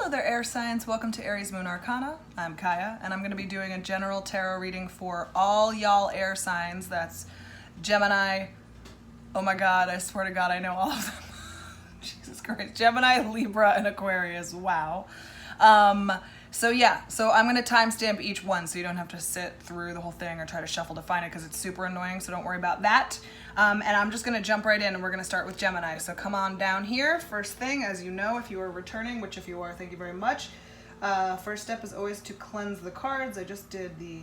Hello there, air signs. Welcome to Aries Moon Arcana. I'm Kaya, and I'm going to be doing a general tarot reading for all y'all air signs. That's Gemini. Oh my God, I swear to God, I know all of them. Jesus Christ. Gemini, Libra, and Aquarius. Wow. So I'm going to timestamp each one so you don't have to sit through the whole thing or try to shuffle to find it because it's super annoying, so don't worry about that. And I'm just going to jump right in and we're going to start with Gemini. So come on down here. First thing, as you know, if you are returning, which if you are, thank you very much. First step is always to cleanse the cards. I just did the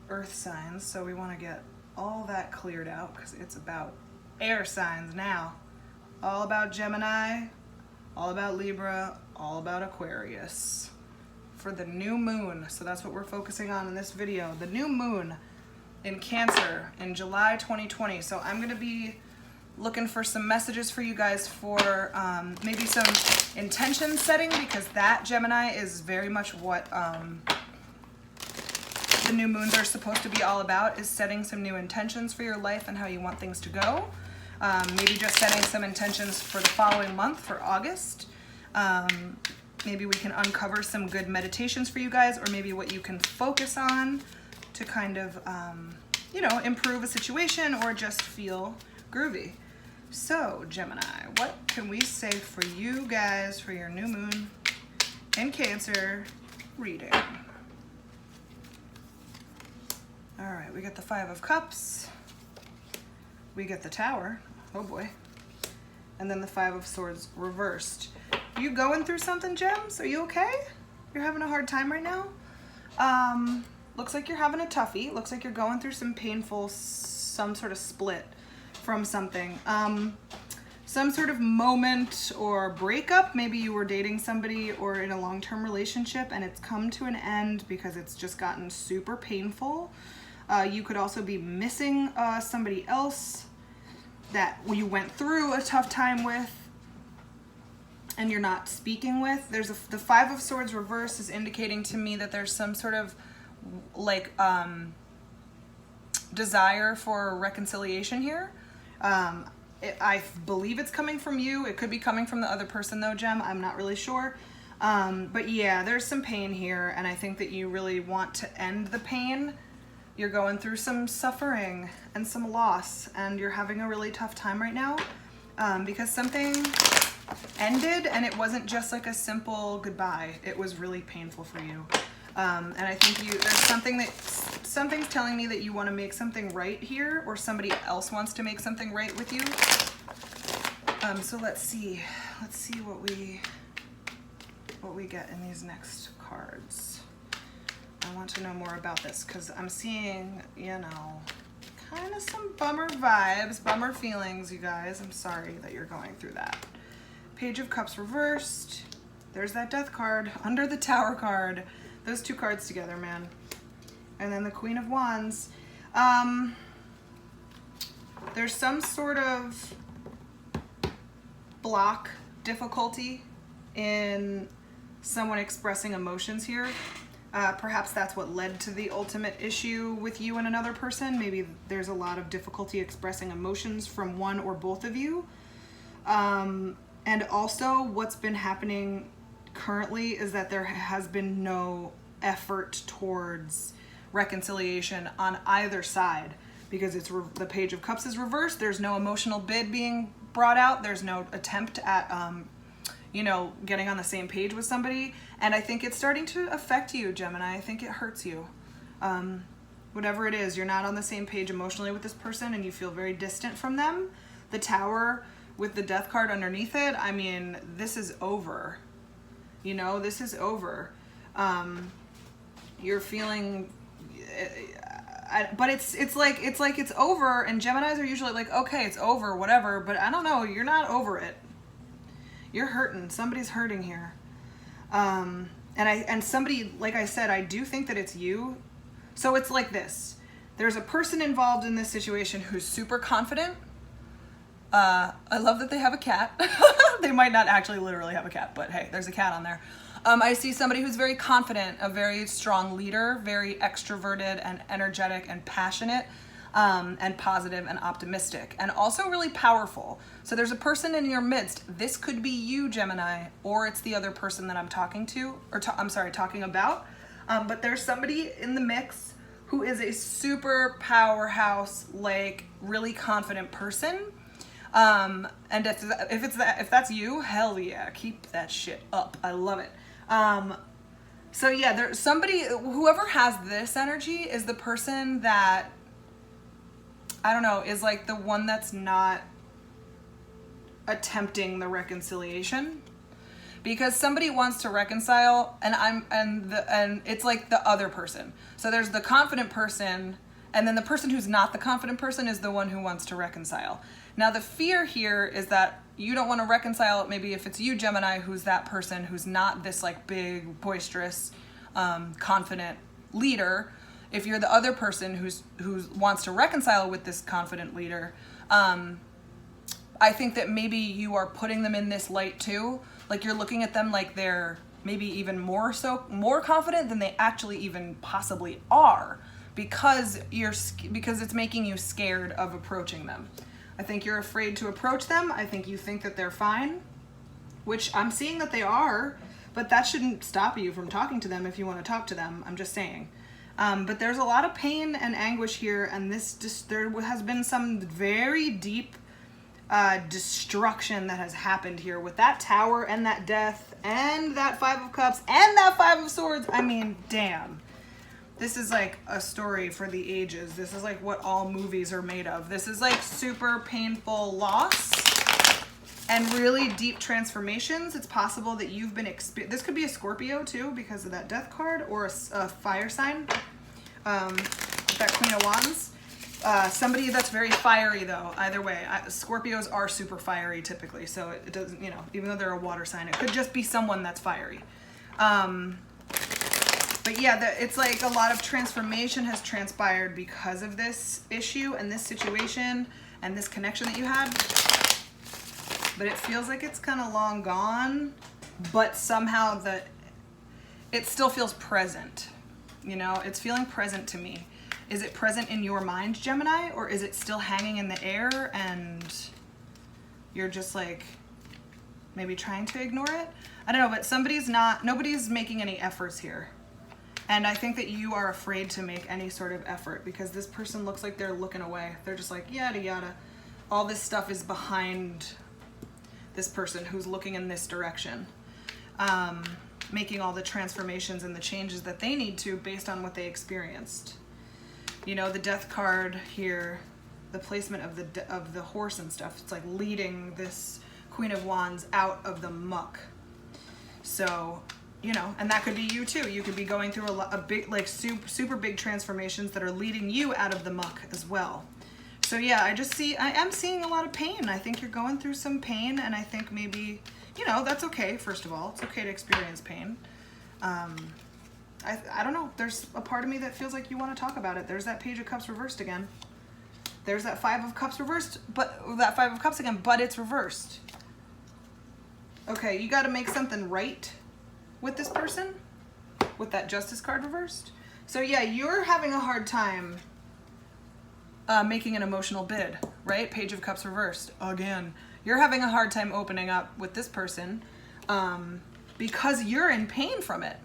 earth signs, so we want to get all that cleared out because it's about air signs now. All about Gemini, all about Libra, all about Aquarius. For the new moon, so that's what we're focusing on in this video, the new moon in Cancer in July 2020. So I'm going to be looking for some messages for you guys for maybe some intention setting, because that, Gemini, is very much what the new moons are supposed to be all about, is setting some new intentions for your life and how you want things to go. Maybe just setting some intentions for the following month, for August. Maybe we can uncover some good meditations for you guys, or maybe what you can focus on to kind of, improve a situation or just feel groovy. So, Gemini, what can we say for you guys for your new moon in Cancer reading? All right, we get the Five of Cups. We get the Tower. Oh boy. And then the Five of Swords reversed. You going through something, Gems? Are you okay? You're having a hard time right now? Looks like you're having a toughie. Looks like you're going through some painful, some sort of split from something. Some sort of moment or breakup. Maybe you were dating somebody or in a long-term relationship and it's come to an end because it's just gotten super painful. You could also be missing somebody else that you went through a tough time with and you're not speaking with. There's the Five of Swords reverse is indicating to me that there's some sort of desire for reconciliation here. I believe it's coming from you. It could be coming from the other person though, Gem. I'm not really sure. But yeah, there's some pain here, and I think that you really want to end the pain. You're going through some suffering and some loss, and you're having a really tough time right now because something ended and it wasn't just like a simple goodbye. It was really painful for you. And I think there's something's telling me that you want to make something right here, or somebody else wants to make something right with you. So let's see what we get in these next cards. I want to know more about this because I'm seeing, kind of some bummer vibes, bummer feelings, you guys. I'm sorry that you're going through that. Page of Cups reversed. There's that Death card under the Tower card. Those two cards together, man. And then the Queen of Wands. There's some sort of block, difficulty in someone expressing emotions here. Perhaps that's what led to the ultimate issue with you and another person. Maybe there's a lot of difficulty expressing emotions from one or both of you. And also what's been happening currently is that there has been no effort towards reconciliation on either side, because it's the Page of Cups is reversed. There's no emotional bid being brought out. There's no attempt at, getting on the same page with somebody. And I think it's starting to affect you, Gemini. I think it hurts you. Whatever it is, you're not on the same page emotionally with this person and you feel very distant from them. The Tower with the Death card underneath it, I mean, this is over. This is over. You're feeling, but it's like it's over, and Geminis are usually like, okay, it's over, whatever, but I don't know, you're not over it. You're hurting. Somebody's hurting here. And somebody, like I said, I do think that it's you. So it's like this. There's a person involved in this situation who's super confident. I love that they have a cat. They might not actually literally have a cat, but hey, there's a cat on there. I see somebody who's very confident, a very strong leader, very extroverted and energetic and passionate. and positive and optimistic, and also really powerful. So there's a person in your midst. This could be you, Gemini, or it's the other person that I'm talking to, or talking about. But there's somebody in the mix who is a super powerhouse, like really confident person. And if that's you, hell yeah, keep that shit up. I love it. So yeah, there's somebody, whoever has this energy is the person that, I don't know, is like the one that's not attempting the reconciliation, because somebody wants to reconcile, and it's like the other person. So there's the confident person, and then the person who's not the confident person is the one who wants to reconcile. Now the fear here is that you don't want to reconcile. Maybe if it's you, Gemini, who's that person who's not this like big, boisterous, confident leader. If you're the other person who wants to reconcile with this confident leader, I think that maybe you are putting them in this light too. Like you're looking at them like they're maybe even more confident than they actually even possibly are, because it's making you scared of approaching them. I think you're afraid to approach them. I think you think that they're fine, which I'm seeing that they are, but that shouldn't stop you from talking to them if you want to talk to them. I'm just saying. But there's a lot of pain and anguish here, and there has been some very deep destruction that has happened here with that Tower and that Death and that Five of Cups and that Five of Swords. I mean, damn. This is like a story for the ages. This is like what all movies are made of. This is like super painful loss and really deep transformations. It's possible that you've been this could be a Scorpio too, because of that Death card, or a fire sign, that Queen of Wands. Somebody that's very fiery though. Either way, Scorpios are super fiery typically, so it doesn't, even though they're a water sign, it could just be someone that's fiery. But yeah, it's like a lot of transformation has transpired because of this issue and this situation and this connection that you had. But it feels like it's kind of long gone, but somehow it still feels present. It's feeling present to me. Is it present in your mind, Gemini, or is it still hanging in the air and you're just like maybe trying to ignore it? I don't know, but nobody's making any efforts here. And I think that you are afraid to make any sort of effort because this person looks like they're looking away. They're just like, yada, yada. All this stuff is behind this person who's looking in this direction, making all the transformations and the changes that they need to based on what they experienced. The Death card here, the placement of the horse and stuff, it's like leading this Queen of Wands out of the muck. So, and that could be you too. You could be going through a big, like super big transformations that are leading you out of the muck as well. So yeah, I am seeing a lot of pain. I think you're going through some pain, and I think maybe, that's okay. First of all, it's okay to experience pain. I don't know. There's a part of me that feels like you want to talk about it. There's that Page of Cups reversed again. There's that Five of Cups reversed, but that Five of Cups again, but it's reversed. Okay, you got to make something right with this person, with that Justice card reversed. So yeah, you're having a hard time making an emotional bid, right? Page of Cups reversed again. You're having a hard time opening up with this person because you're in pain from it.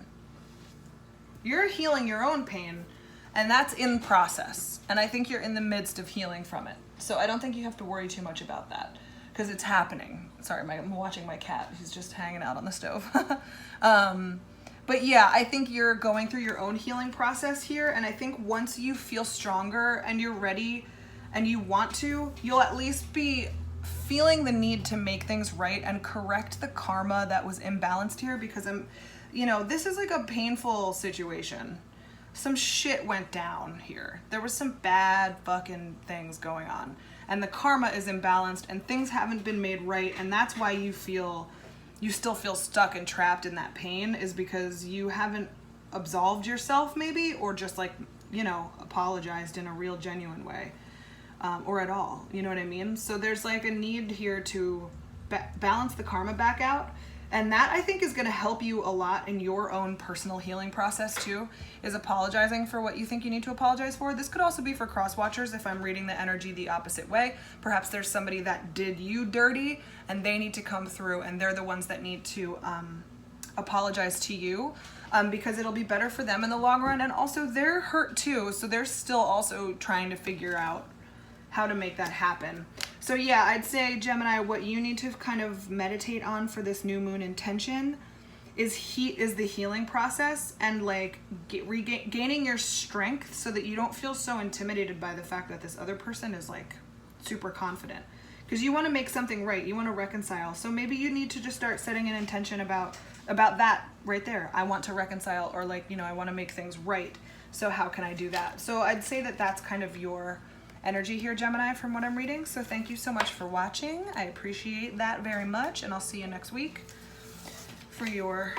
You're healing your own pain, and that's in process. And I think you're in the midst of healing from it. So I don't think you have to worry too much about that because it's happening. Sorry, I'm watching my cat. He's just hanging out on the stove. But yeah, I think you're going through your own healing process here. And I think once you feel stronger and you're ready and you want to, you'll at least be feeling the need to make things right and correct the karma that was imbalanced here, because this is like a painful situation. Some shit went down here. There was some bad fucking things going on. And the karma is imbalanced and things haven't been made right. And that's why you still feel stuck and trapped in that pain, is because you haven't absolved yourself maybe, or just like, apologized in a real genuine way, or at all. You know what I mean? So there's like a need here to balance the karma back out And that, I think, is going to help you a lot in your own personal healing process too, is apologizing for what you think you need to apologize for. This could also be for cross watchers if I'm reading the energy the opposite way. Perhaps there's somebody that did you dirty and they need to come through and they're the ones that need to apologize to you, because it'll be better for them in the long run. And also they're hurt too, so they're still also trying to figure out how to make that happen. So yeah, I'd say, Gemini, what you need to kind of meditate on for this new moon intention is the healing process, and like gaining your strength so that you don't feel so intimidated by the fact that this other person is like super confident, because you want to make something right, you want to reconcile. So maybe you need to just start setting an intention about that right there. I want to reconcile, or like, you know, I want to make things right. So how can I do that? So I'd say that that's kind of your energy here, Gemini, from what I'm reading. So thank you so much for watching. I appreciate that very much, and I'll see you next week for your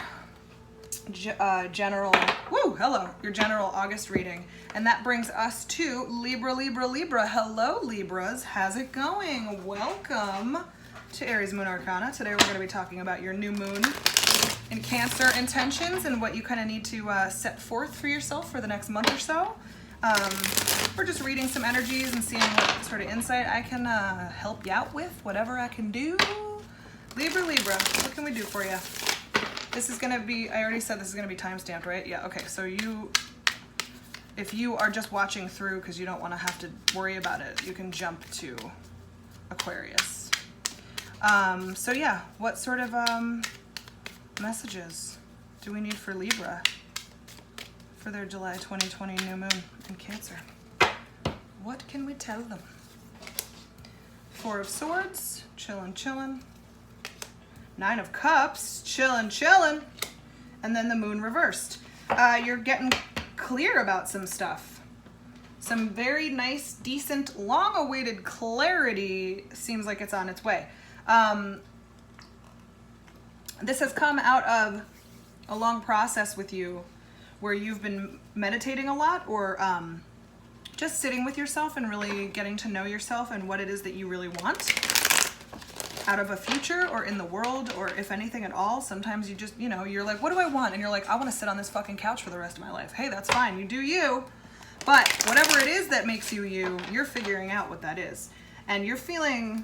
general August reading. And that brings us to Libra, Libra, Libra. Hello, Libras. How's it going? Welcome to Aries Moon Arcana. Today we're going to be talking about your new moon in Cancer intentions and what you kind of need to set forth for yourself for the next month or so. We're just reading some energies and seeing what sort of insight I can help you out with, whatever I can do. Libra, Libra, what can we do for you? This is going to be, I already said this is going to be time-stamped, right? Yeah, okay, so if you are just watching through because you don't want to have to worry about it, you can jump to Aquarius. So yeah, what sort of messages do we need for Libra for their July 2020 new moon in Cancer? What can we tell them? Four of Swords, chillin', chillin'. Nine of Cups, chillin', chillin'. And then the moon reversed. You're getting clear about some stuff. Some very nice, decent, long-awaited clarity seems like it's on its way. This has come out of a long process with you where you've been meditating a lot, or just sitting with yourself and really getting to know yourself and what it is that you really want out of a future or in the world, or if anything at all. Sometimes you just, you know, you're like, what do I want? And you're like, I want to sit on this fucking couch for the rest of my life. Hey, that's fine. You do you. But whatever it is that makes you you, you're figuring out what that is. And you're feeling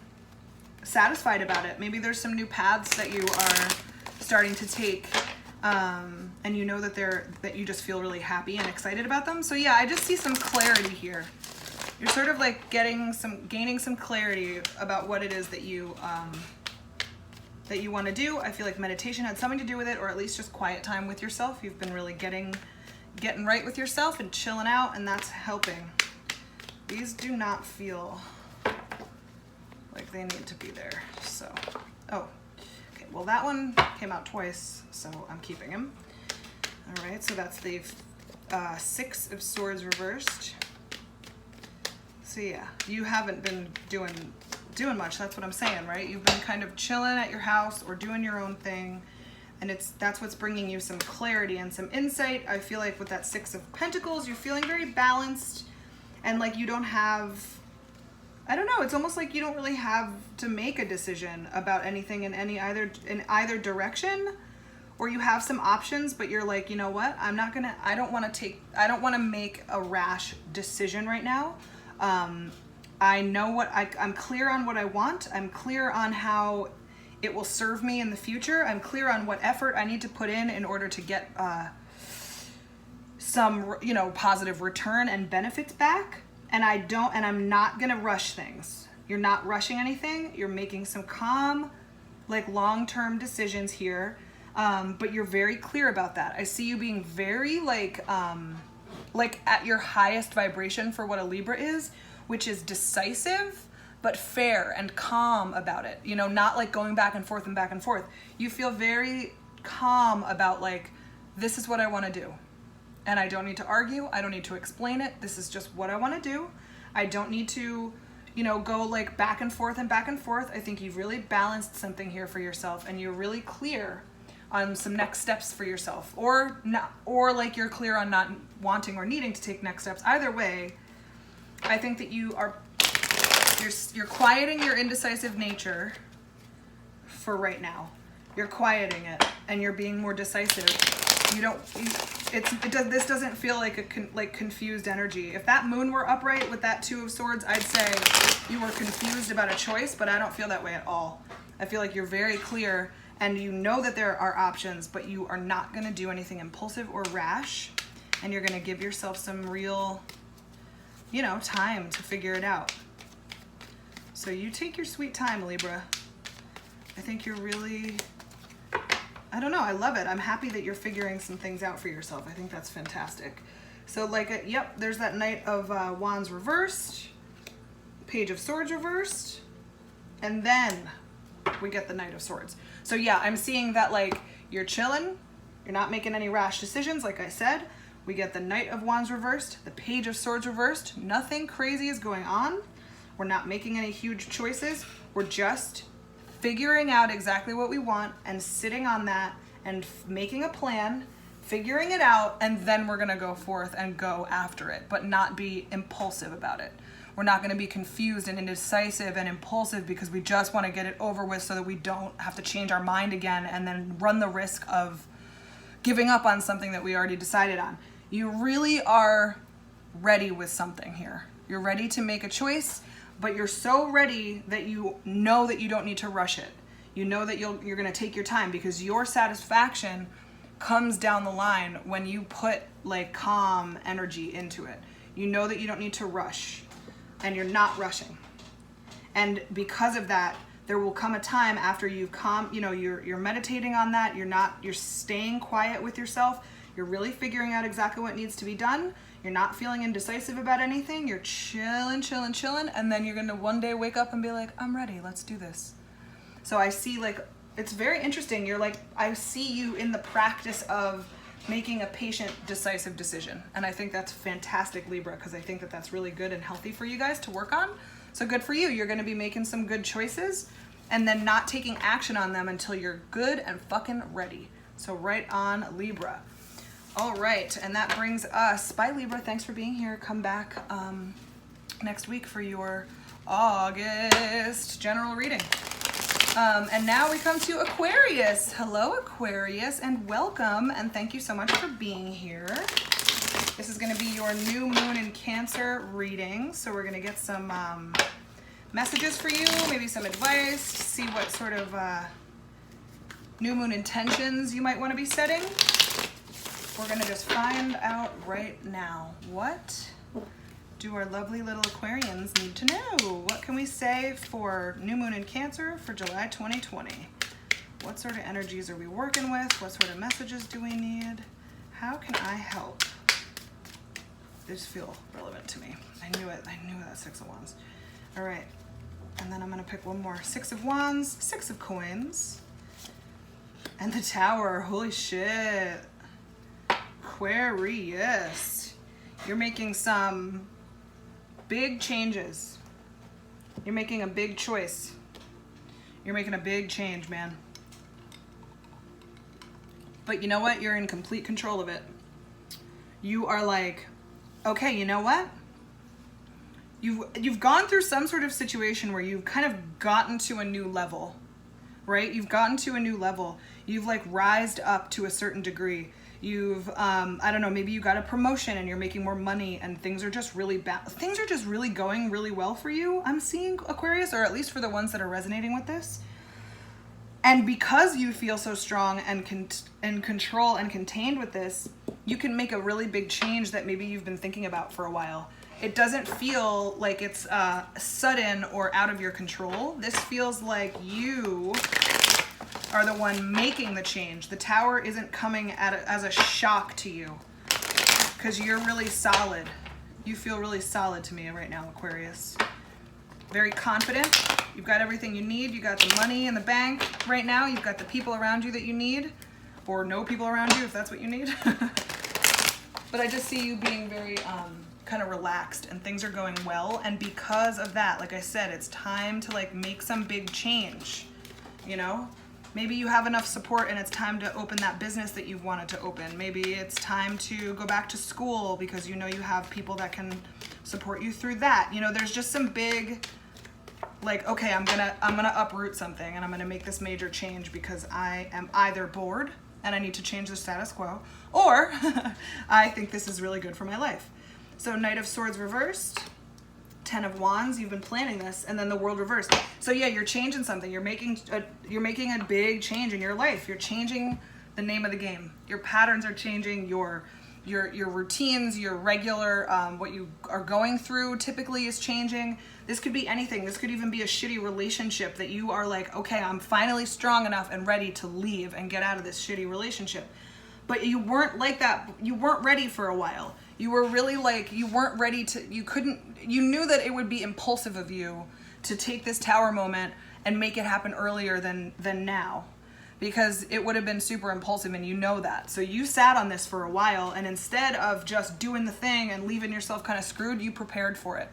satisfied about it. Maybe there's some new paths that you are starting to take, and you know that you just feel really happy and excited about them. So yeah, I just see some clarity here. You're sort of like gaining some clarity about what it is that you want to do. I feel like meditation had something to do with it, or at least just quiet time with yourself. You've been really getting right with yourself and chilling out, and that's helping. These do not feel like they need to be there. So, oh, okay. Well, that one came out twice, so I'm keeping him. All right, so that's the Six of Swords reversed. So yeah, you haven't been doing much. That's what I'm saying, right? You've been kind of chilling at your house or doing your own thing, and that's what's bringing you some clarity and some insight. I feel like with that Six of Pentacles, you're feeling very balanced, and like you don't have, I don't know, it's almost like you don't really have to make a decision about anything in either direction, or you have some options, but you're like, you know what? I don't want to make a rash decision right now. I know I'm clear on what I want. I'm clear on how it will serve me in the future. I'm clear on what effort I need to put in order to get some, you know, positive return and benefits back. And I'm not gonna rush things. You're not rushing anything. You're making some calm, like long-term decisions here. But you're very clear about that. I see you being very like at your highest vibration for what a Libra is, which is decisive, but fair and calm about it. You know, not like going back and forth and back and forth. You feel very calm about like, this is what I want to do. And I don't need to argue. I don't need to explain it. This is just what I want to do. I don't need to, you know, go like back and forth and back and forth. I think you've really balanced something here for yourself, and you're really clear on some next steps for yourself, or not, or like you're clear on not wanting or needing to take next steps. Either way, I think that you're quieting your indecisive nature for right now. you're quieting it and you're being more decisive. This doesn't feel like confused energy. If that moon were upright with that Two of Swords, I'd say you were confused about a choice, but I don't feel that way at all. I feel like you're very clear and you know that there are options, but you are not going to do anything impulsive or rash, and you're going to give yourself some real, time to figure it out. So you take your sweet time, Libra. I think you're really, I don't know, I love it. I'm happy that you're figuring some things out for yourself. I think that's fantastic. So yep, there's that Knight of Wands reversed, Page of Swords reversed, and then we get the Knight of Swords. So yeah, I'm seeing that you're chilling, you're not making any rash decisions, like I said. We get the Knight of Wands reversed, the Page of Swords reversed. Nothing crazy is going on. We're not making any huge choices. We're just figuring out exactly what we want and sitting on that and making a plan, figuring it out, and then we're gonna go forth and go after it, but not be impulsive about it. We're not gonna be confused and indecisive and impulsive because we just wanna get it over with so that we don't have to change our mind again and then run the risk of giving up on something that we already decided on. You really are ready with something here. You're ready to make a choice, but you're so ready that you know that you don't need to rush it. You know that you're gonna take your time because your satisfaction comes down the line when you put calm energy into it. You know that you don't need to rush and you're not rushing. And because of that, there will come a time after you've you're meditating on that, you're staying quiet with yourself, you're really figuring out exactly what needs to be done. You're not feeling indecisive about anything. You're chilling, and then you're gonna one day wake up and be like, I'm ready, let's do this. So I see it's very interesting. I see you in the practice of making a patient, decisive decision. And I think that's fantastic, Libra, because I think that that's really good and healthy for you guys to work on. So good for you. You're gonna be making some good choices and then not taking action on them until you're good and fucking ready. So right on, Libra. All right, and that brings us, bye Libra, thanks for being here. Come back next week for your August general reading. And now we come to Aquarius. Hello, Aquarius, and welcome, and thank you so much for being here. This is gonna be your new moon in Cancer reading, so we're gonna get some messages for you, maybe some advice, see what sort of new moon intentions you might wanna be setting. We're gonna just find out right now. What do our lovely little Aquarians need to know? What can we say for new moon in Cancer for July 2020? What sort of energies are we working with? What sort of messages do we need? How can I help? These feel relevant to me. I knew it, that Six of Wands. All right, and then I'm gonna pick one more. Six of Wands, Six of Coins, and the Tower, holy shit. Aquarius, you're making some big changes. You're making a big choice. You're making a big change, man. But you know what? You're in complete control of it. You are okay, you know what? You've gone through some sort of situation where you've kind of gotten to a new level, right? You've gotten to a new level. You've rised up to a certain degree. You've, I don't know, maybe you got a promotion and you're making more money and things are just really things are just really going really well for you. I'm seeing, Aquarius, or at least for the ones that are resonating with this. And because you feel so strong and in control and contained with this, you can make a really big change that maybe you've been thinking about for a while. It doesn't feel like it's sudden or out of your control. This feels like you are the one making the change. The Tower isn't coming as a shock to you because you're really solid. You feel really solid to me right now, Aquarius. Very confident. You've got everything you need. You got the money in the bank right now. You've got the people around you that you need, or no people around you if that's what you need. But I just see you being very kind of relaxed and things are going well. And because of that, like I said, it's time to make some big change, you know? Maybe you have enough support and it's time to open that business that you've wanted to open. Maybe it's time to go back to school because you know you have people that can support you through that. You know, there's just some big Like, okay, I'm gonna uproot something and I'm gonna make this major change because I am either bored and I need to change the status quo, or I think this is really good for my life. So Knight of Swords reversed, 10 of Wands, you've been planning this, and then the World reversed. So yeah, you're changing something. You're making a big change in your life. You're changing the name of the game. Your patterns are changing, your routines, your regular, what you are going through typically is changing. This could be anything. This could even be a shitty relationship that you are like, okay, I'm finally strong enough and ready to leave and get out of this shitty relationship. But you weren't like that. You weren't ready for a while. You were really like, you weren't ready to, you knew that it would be impulsive of you to take this Tower moment and make it happen earlier than now, because it would have been super impulsive, and you know that. So you sat on this for a while, and instead of just doing the thing and leaving yourself kind of screwed, you prepared for it.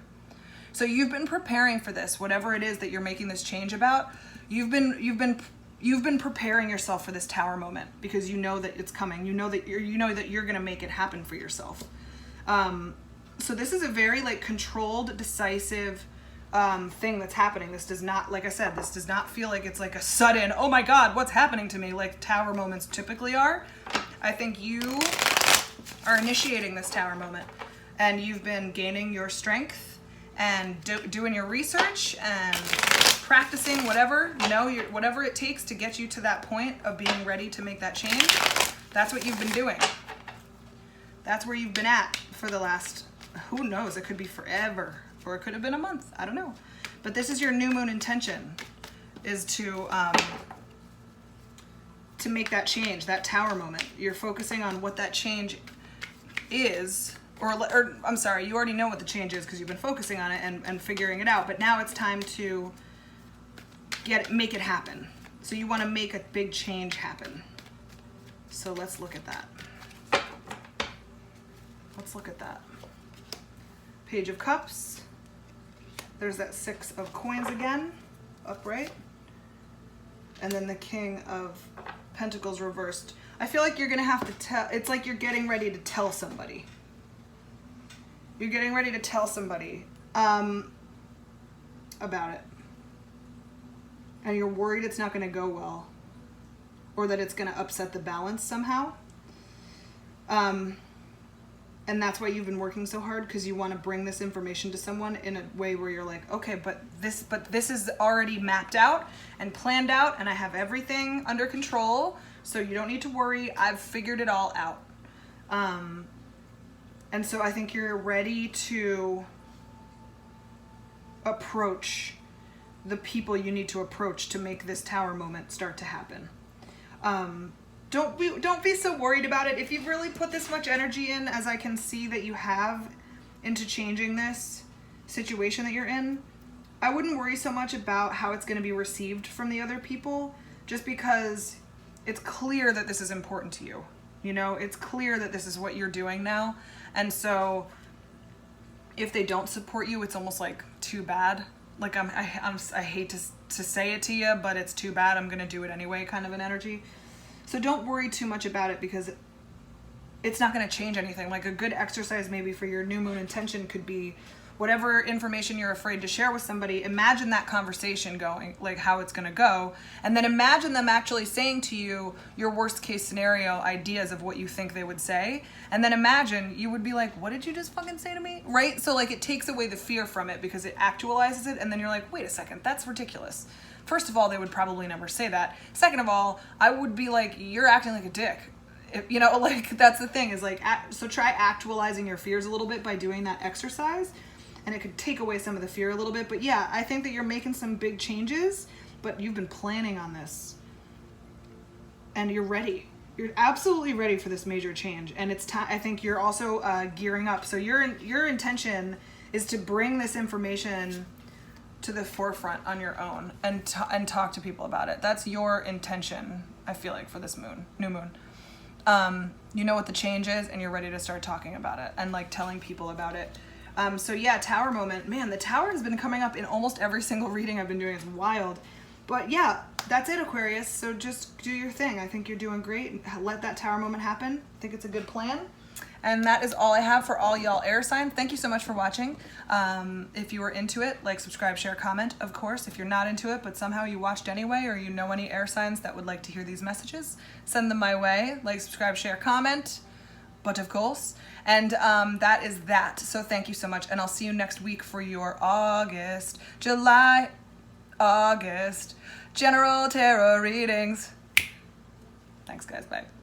So you've been preparing for this, whatever it is that you're making this change about. You've been preparing yourself for this Tower moment because you know that it's coming. You know that you're going to make it happen for yourself. So this is a very like controlled, decisive thing that's happening. This does not, like I said, this does not feel like it's like a sudden, oh my God, what's happening to me, like Tower moments typically are. I think you are initiating this Tower moment, and you've been gaining your strength and doing your research and practicing whatever, whatever it takes to get you to that point of being ready to make that change. That's what you've been doing. That's where you've been at for the last, who knows, it could be forever, or it could have been a month, I don't know. But this is your new moon intention, is to make that change, that Tower moment. You're focusing on what that change is, or I'm sorry, you already know what the change is because you've been focusing on it and figuring it out, but now it's time to make it happen. So you want to make a big change happen. So let's look at that. Let's look at that. Page of Cups. There's that 6 of Coins again, upright. And then the King of Pentacles reversed. I feel like you're going to have to tell, it's like you're getting ready to tell somebody. You're getting ready to tell somebody about it. And you're worried it's not going to go well, or that it's going to upset the balance somehow. And that's why you've been working so hard, because you want to bring this information to someone in a way where you're like, okay, but this is already mapped out and planned out, and I have everything under control, so you don't need to worry. I've figured it all out. And so I think you're ready to approach the people you need to approach to make this Tower moment start to happen. Don't be so worried about it. If you've really put this much energy in, as I can see that you have, into changing this situation that you're in, I wouldn't worry so much about how it's going to be received from the other people, just because it's clear that this is important to you. You know, it's clear that this is what you're doing now. And so if they don't support you, it's almost like too bad. Like I hate to say it to you, but it's too bad. I'm going to do it anyway, kind of an energy. So don't worry too much about it, because it's not going to change anything. Like a good exercise maybe for your new moon intention could be whatever information you're afraid to share with somebody, imagine that conversation going, like how it's going to go. And then imagine them actually saying to you your worst case scenario ideas of what you think they would say. And then imagine you would be like, what did you just fucking say to me? Right? So like it takes away the fear from it because it actualizes it. And then you're like, wait a second, that's ridiculous. First of all, they would probably never say that. Second of all, I would be like, you're acting like a dick. You know, like that's the thing is like, so try actualizing your fears a little bit by doing that exercise. And it could take away some of the fear a little bit. But yeah, I think that you're making some big changes, but you've been planning on this. And you're ready. You're absolutely ready for this major change. And it's time. I think you're also gearing up. So your intention is to bring this information to the forefront on your own and talk to people about it. That's your intention, I feel like, for this new moon. You know what the change is, and you're ready to start talking about it and like telling people about it. So yeah, Tower moment. Man, the Tower has been coming up in almost every single reading I've been doing. It's wild. But yeah, that's it, Aquarius. So just do your thing. I think you're doing great. Let that Tower moment happen. I think it's a good plan. And that is all I have for all y'all air signs. Thank you so much for watching. If you were into it, like, subscribe, share, comment, of course. If you're not into it, but somehow you watched anyway, or you know any air signs that would like to hear these messages, send them my way. Like, subscribe, share, comment, but of course. And that is that. So thank you so much. And I'll see you next week for your August, July, August general tarot readings. Thanks, guys. Bye.